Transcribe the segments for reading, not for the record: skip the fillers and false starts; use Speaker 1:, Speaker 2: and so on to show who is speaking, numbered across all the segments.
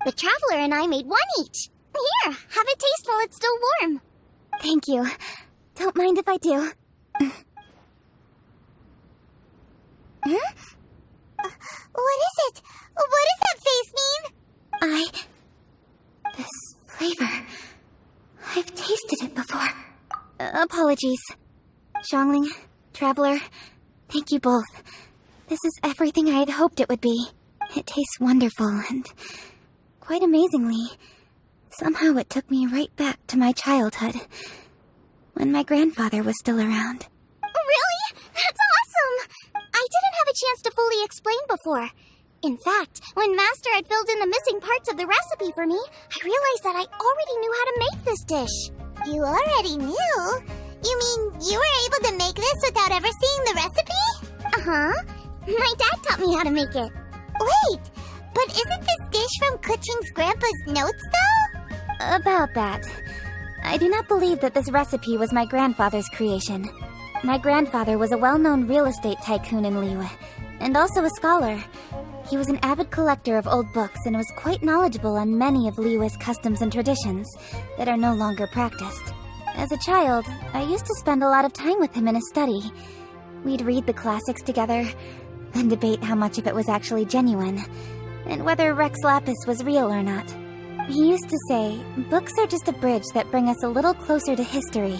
Speaker 1: The Traveler and I made one each. Here, have it taste while it's still warm.
Speaker 2: Thank you. Don't mind if I do.
Speaker 1: What is it? What does that face mean?
Speaker 2: This flavor... I've tasted it before. Apologies. Xiangling, Traveler, thank you both. This is everything I had hoped it would be. It tastes wonderful and... quite amazingly, somehow it took me right back to my childhood, when my grandfather was still around.
Speaker 1: Really? That's awesome! I didn't have a chance to fully explain before. In fact, when Master had filled in the missing parts of the recipe for me, I realized that I already knew how to make this dish. You already knew? You mean you were able to make this without ever seeing the recipe? Uh-huh. My dad taught me how to make it. Wait, but isn't this dish from Keqing's grandpa's notes, though?
Speaker 2: About that. I do not believe that this recipe was my grandfather's creation. My grandfather was a well-known real estate tycoon in Liyue, and also a scholar. He was an avid collector of old books and was quite knowledgeable on many of Liyue's customs and traditions that are no longer practiced. As a child, I used to spend a lot of time with him in his study. We'd read the classics together, then debate how much of it was actually genuine, and whether Rex Lapis was real or not. He used to say, books are just a bridge that bring us a little closer to history.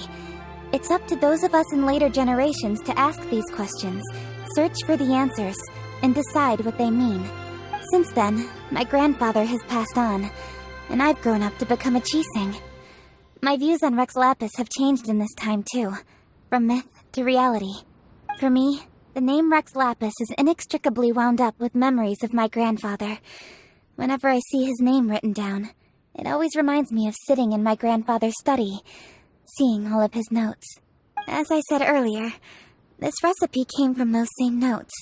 Speaker 2: It's up to those of us in later generations to ask these questions, search for the answers, and decide what they mean. Since then, my grandfather has passed on, and I've grown up to become a Qixing. My views on Rex Lapis have changed in this time too, from myth to reality. For me, the name Rex Lapis is inextricably wound up with memories of my grandfather. Whenever I see his name written down, it always reminds me of sitting in my grandfather's study, seeing all of his notes. As I said earlier, this recipe came from those same notes.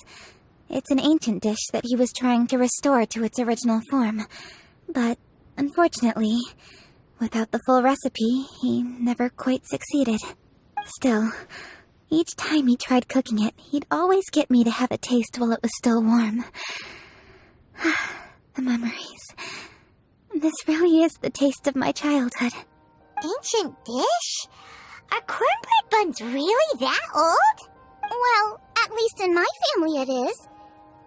Speaker 2: It's an ancient dish that he was trying to restore to its original form. But, unfortunately, without the full recipe, he never quite succeeded. Still, each time he tried cooking it, he'd always get me to have a taste while it was still warm. The memories. This really is the taste of my childhood.
Speaker 1: Ancient dish? Are cornbread buns really that old? Well, at least in my family it is.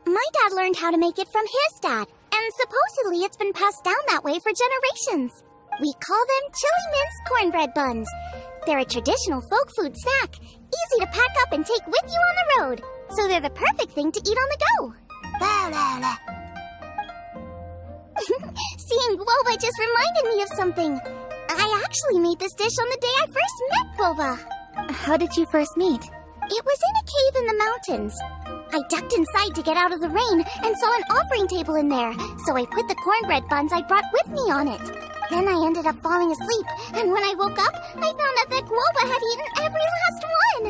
Speaker 1: My dad learned how to make it from his dad, and supposedly it's been passed down that way for generations. We call them chili mince cornbread buns. They're a traditional folk food snack, easy to pack up and take with you on the road. So they're the perfect thing to eat on the go. La la la. Seeing Guoba just reminded me of something. I actually made this dish on the day I first met Guoba.
Speaker 2: How did you first meet?
Speaker 1: It was in a cave in the mountains. I ducked inside to get out of the rain and saw an offering table in there, so I put the cornbread buns I brought with me on it. Then I ended up falling asleep, and when I woke up, I found out that Guoba had eaten every last one.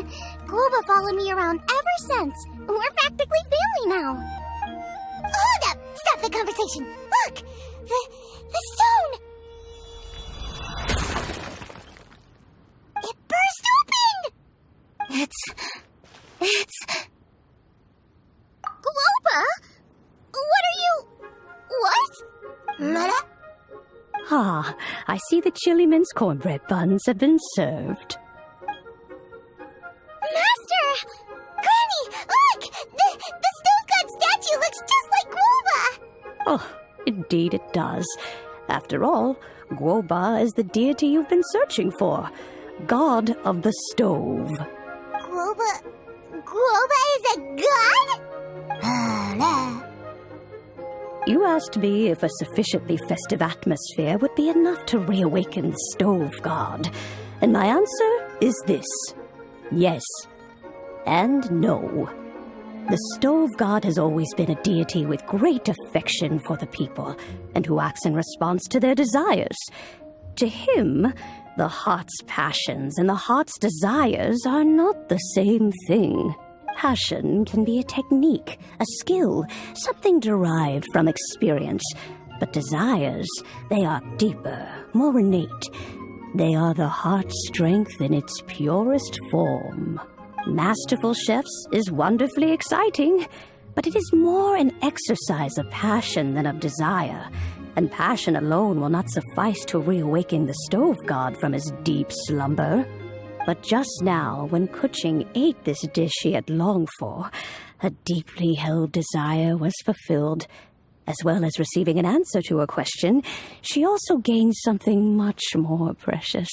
Speaker 1: Guoba followed me around ever since. We're practically family now. Hold up! Stop the conversation! Look! The stone! It burst open!
Speaker 2: It's...
Speaker 1: Guoba? What are you... What? Mara?
Speaker 3: Ah, I see the chili mince cornbread buns have been served.
Speaker 1: Master! Granny, look! The stone god statue looks just like Guoba!
Speaker 3: Oh, indeed it does. After all, Guoba is the deity you've been searching for. God of the stove.
Speaker 1: Guoba is a god?
Speaker 3: You asked me if a sufficiently festive atmosphere would be enough to reawaken the stove god. And my answer is this. Yes. And no. The stove god has always been a deity with great affection for the people, and who acts in response to their desires. To him, the heart's passions and the heart's desires are not the same thing. Passion can be a technique, a skill, something derived from experience. But desires, they are deeper, more innate. They are the heart's strength in its purest form. Masterful chefs is wonderfully exciting, but it is more an exercise of passion than of desire. and passion alone will not suffice to reawaken the stove god from his deep slumber. But just now, when Keqing ate this dish he had longed for, a deeply held desire was fulfilled. As well as receiving an answer to her question, she also gained something much more precious.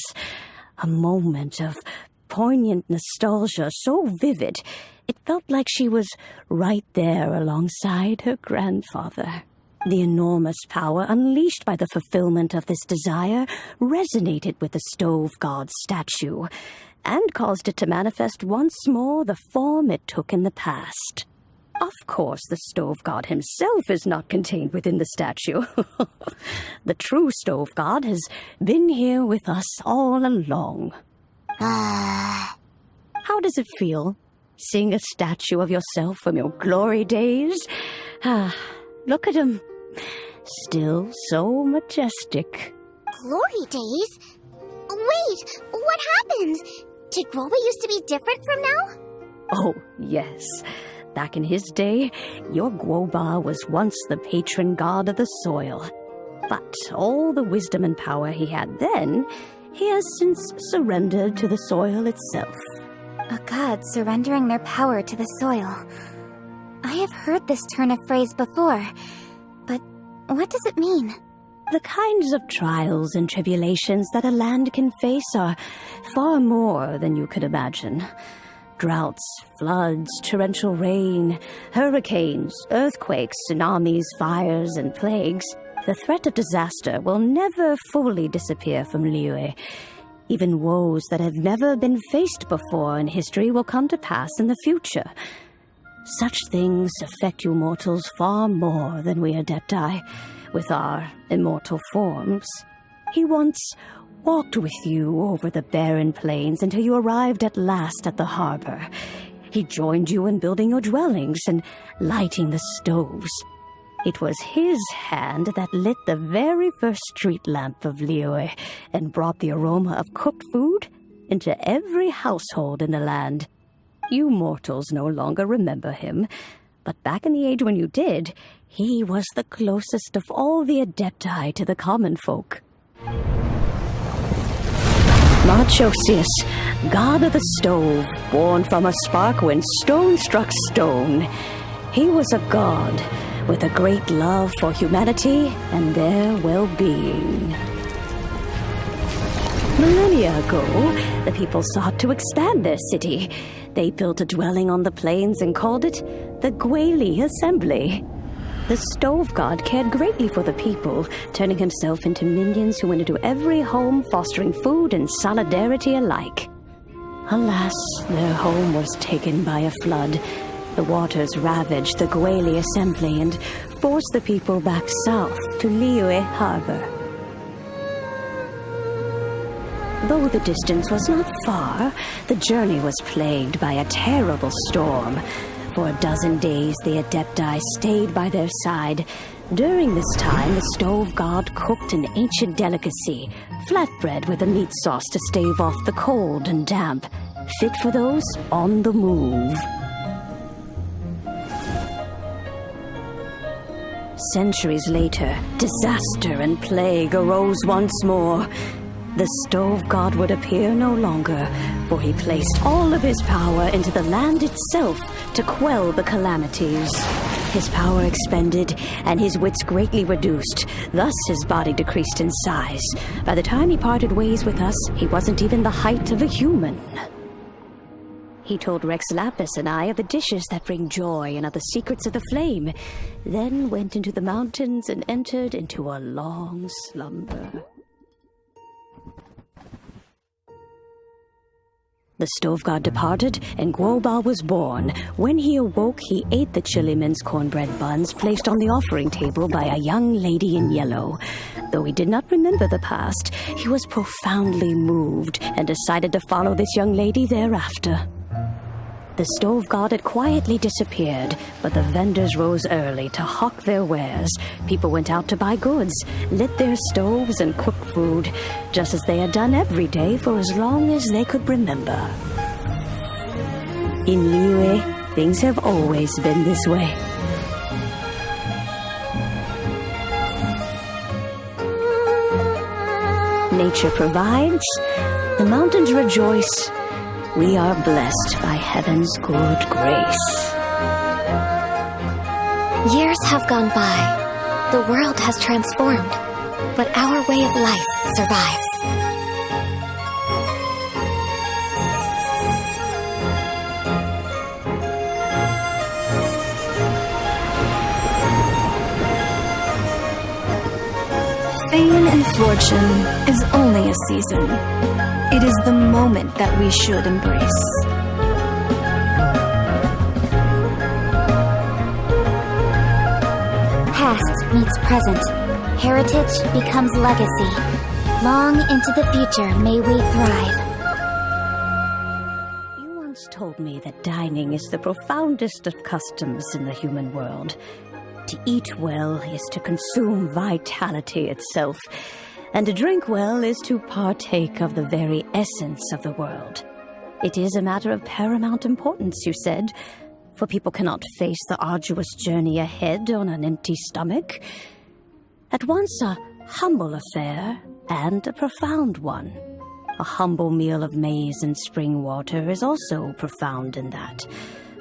Speaker 3: A moment of poignant nostalgia so vivid, it felt like she was right there alongside her grandfather. The enormous power unleashed by the fulfillment of this desire resonated with the stove god's statue, and caused it to manifest once more the form it took in the past. Of course, the stove god himself is not contained within the statue. The true stove god has been here with us all along. How does it feel, seeing a statue of yourself from your glory days? Look at him. Still so majestic.
Speaker 1: Glory days? Wait, what happened? Did Guoba used to be different from now?
Speaker 3: Oh, yes. Back in his day, your Guoba was once the patron god of the soil. But all the wisdom and power he had then, he has since surrendered to the soil itself.
Speaker 2: A god surrendering their power to the soil. I have heard this turn of phrase before, but what does it mean?
Speaker 3: The kinds of trials and tribulations that a land can face are far more than you could imagine. Droughts, floods, torrential rain, hurricanes, earthquakes, tsunamis, fires, and plagues. The threat of disaster will never fully disappear from Liyue. Even woes that have never been faced before in history will come to pass in the future. Such things affect you mortals far more than we Adepti, with our immortal forms. He once walked with you over the barren plains until you arrived at last at the harbor. He joined you in building your dwellings and lighting the stoves. It was his hand that lit the very first street lamp of Liyue and brought the aroma of cooked food into every household in the land. You mortals no longer remember him, but back in the age when you did, he was the closest of all the Adepti to the common folk. Marchosius, god of the stove, born from a spark when stone struck stone. He was a god with a great love for humanity and their well-being. Millennia ago, the people sought to expand their city. They built a dwelling on the plains and called it the Guili Assembly. The stove god cared greatly for the people, turning himself into minions who went into every home, fostering food and solidarity alike. Alas, their home was taken by a flood. The waters ravaged the Guili Assembly and forced the people back south to Liyue Harbor. Though the distance was not far, the journey was plagued by a terrible storm. For a dozen days, the Adepti stayed by their side. During this time, the stove god cooked an ancient delicacy, flatbread with a meat sauce to stave off the cold and damp, fit for those on the move. Centuries later, disaster and plague arose once more. The stove god would appear no longer, for he placed all of his power into the land itself to quell the calamities. His power expended, and his wits greatly reduced. Thus his body decreased in size. By the time he parted ways with us, he wasn't even the height of a human. He told Rex Lapis and I of the dishes that bring joy and of the secrets of the flame, then went into the mountains and entered into a long slumber. The stove god departed, and Guoba was born. When he awoke, he ate the chili mince cornbread buns placed on the offering table by a young lady in yellow. Though he did not remember the past, he was profoundly moved and decided to follow this young lady thereafter. The stove god had quietly disappeared, but the vendors rose early to hawk their wares. People went out to buy goods, lit their stoves, and cooked food, just as they had done every day for as long as they could remember. In Liyue, things have always been this way. nature provides, the mountains rejoice. We are blessed by heaven's good grace.
Speaker 4: Years have gone by. The world has transformed, but our way of life survives.
Speaker 5: Fame and fortune is only a season. It is the moment that we should embrace.
Speaker 2: Past meets present. Heritage becomes legacy. Long into the future may we thrive.
Speaker 3: You once told me that dining is the profoundest of customs in the human world. To eat well is to consume vitality itself, and to drink well is to partake of the very essence of the world. It is a matter of paramount importance, you said, for people cannot face the arduous journey ahead on an empty stomach. At once a humble affair and a profound one. A humble meal of maize and spring water is also profound in that.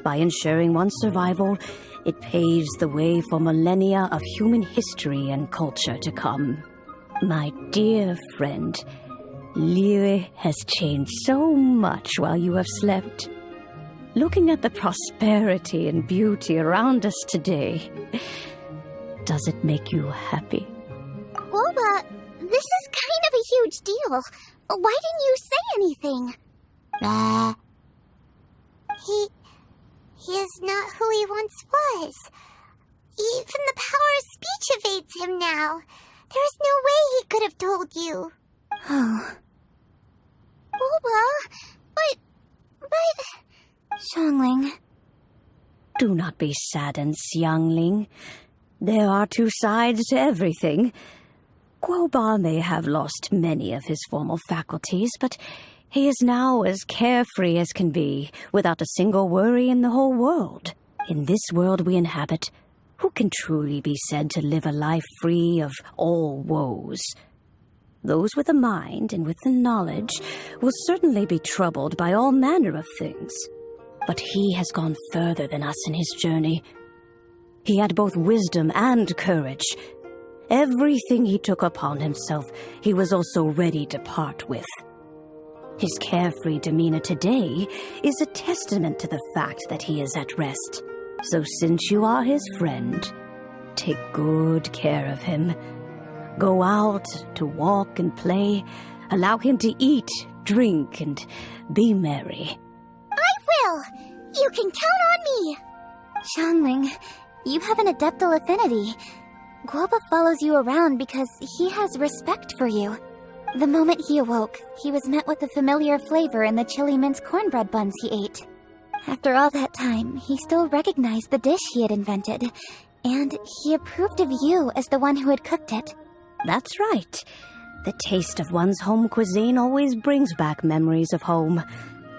Speaker 3: By ensuring one's survival, it paves the way for millennia of human history and culture to come. My dear friend, Liyue has changed so much while you have slept. Looking at the prosperity and beauty around us today, does it make you happy?
Speaker 1: Guoba, this is kind of a huge deal. Why didn't you say anything? He is not who he once was. Even the power of speech evades him now. There's no way he could have told you.
Speaker 2: Oh,
Speaker 1: Guoba, but...
Speaker 2: Xiangling.
Speaker 3: Do not be saddened, Xiangling. There are two sides to everything. Guoba may have lost many of his formal faculties, but he is now as carefree as can be, without a single worry in the whole world. In this world we inhabit, who can truly be said to live a life free of all woes? Those with a mind and with the knowledge will certainly be troubled by all manner of things. But he has gone further than us in his journey. He had both wisdom and courage. Everything he took upon himself, he was also ready to part with. His carefree demeanor today is a testament to the fact that he is at rest. So since you are his friend, take good care of him. Go out to walk and play. Allow him to eat, drink, and be merry.
Speaker 1: I will! You can count on me!
Speaker 2: Xiangling, you have an adeptal affinity. Guoba follows you around because he has respect for you. The moment he awoke, he was met with a familiar flavor in the chili mince cornbread buns he ate. After all that time, he still recognized the dish he had invented, and he approved of you as the one who had cooked it.
Speaker 3: That's right. The taste of one's home cuisine always brings back memories of home.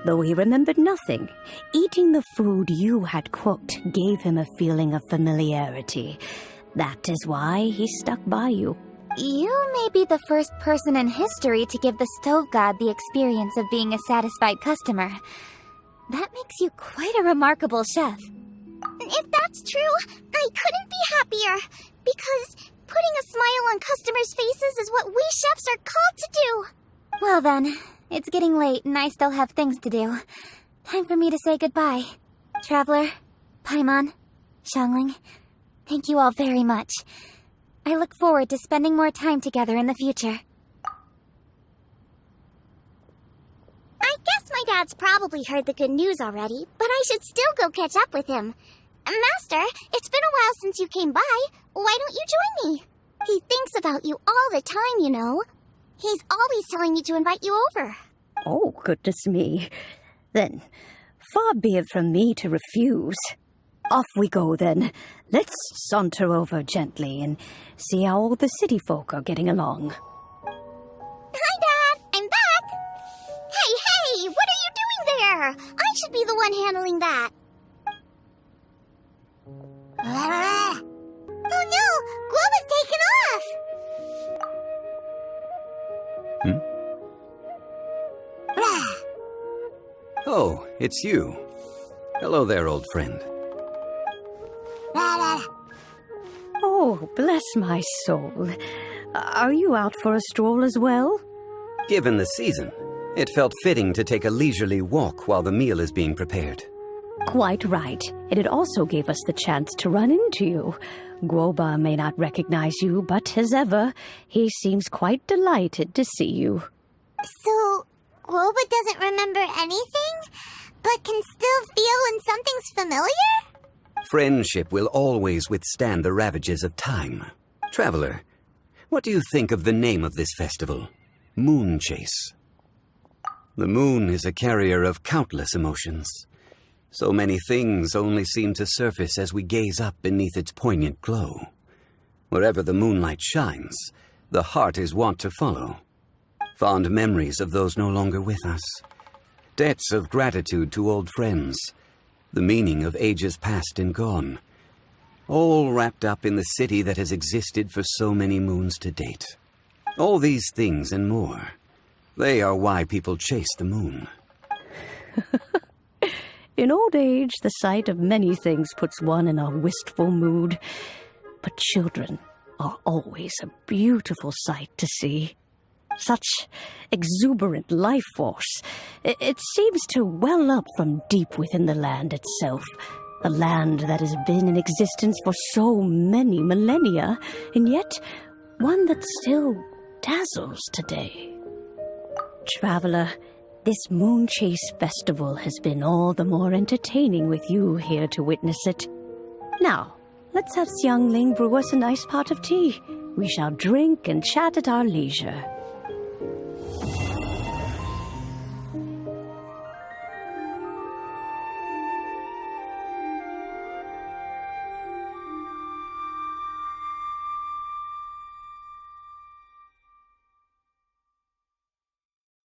Speaker 3: Though he remembered nothing, eating the food you had cooked gave him a feeling of familiarity. That is why he stuck by you.
Speaker 2: You may be the first person in history to give the stove god the experience of being a satisfied customer. That makes you quite a remarkable chef.
Speaker 1: If that's true, I couldn't be happier. Because putting a smile on customers' faces is what we chefs are called to do.
Speaker 2: Well then, it's getting late and I still have things to do. Time for me to say goodbye. Traveler, Paimon, Xiangling, thank you all very much. I look forward to spending more time together in the future.
Speaker 1: I guess my dad's probably heard the good news already, but I should still go catch up with him. Master, it's been a while since you came by. Why don't you join me? He thinks about you all the time, you know. He's always telling me to invite you over.
Speaker 3: Oh, goodness me. Then, far be it from me to refuse. Off we go, then. Let's saunter over gently and see how all the city folk are getting along.
Speaker 1: Hi, Dad. I'm back. Hey, what are you doing there? I should be the one handling that. Oh no, Guoba's taken off.
Speaker 6: Oh, it's you. Hello there, old friend.
Speaker 3: Oh, bless my soul. Are you out for a stroll as well?
Speaker 6: Given the season, it felt fitting to take a leisurely walk while the meal is being prepared.
Speaker 3: Quite right. And it also gave us the chance to run into you. Guoba may not recognize you, but as ever, he seems quite delighted to see you.
Speaker 1: So, Guoba doesn't remember anything, but can still feel when something's familiar?
Speaker 6: Friendship will always withstand the ravages of time. Traveler, what do you think of the name of this festival? Moon Chase. The moon is a carrier of countless emotions. So many things only seem to surface as we gaze up beneath its poignant glow. Wherever the moonlight shines, the heart is wont to follow. Fond memories of those no longer with us. Debts of gratitude to old friends. The meaning of ages past and gone. All wrapped up in the city that has existed for so many moons to date. All these things and more. They are why people chase the moon.
Speaker 3: In old age, the sight of many things puts one in a wistful mood. But children are always a beautiful sight to see. Such exuberant life force. It seems to well up from deep within the land itself. A land that has been in existence for so many millennia, and yet one that still dazzles today. Traveler, this Moon Chase Festival has been all the more entertaining with you here to witness it. Now, let's have Xiangling brew us a nice pot of tea. We shall drink and chat at our leisure.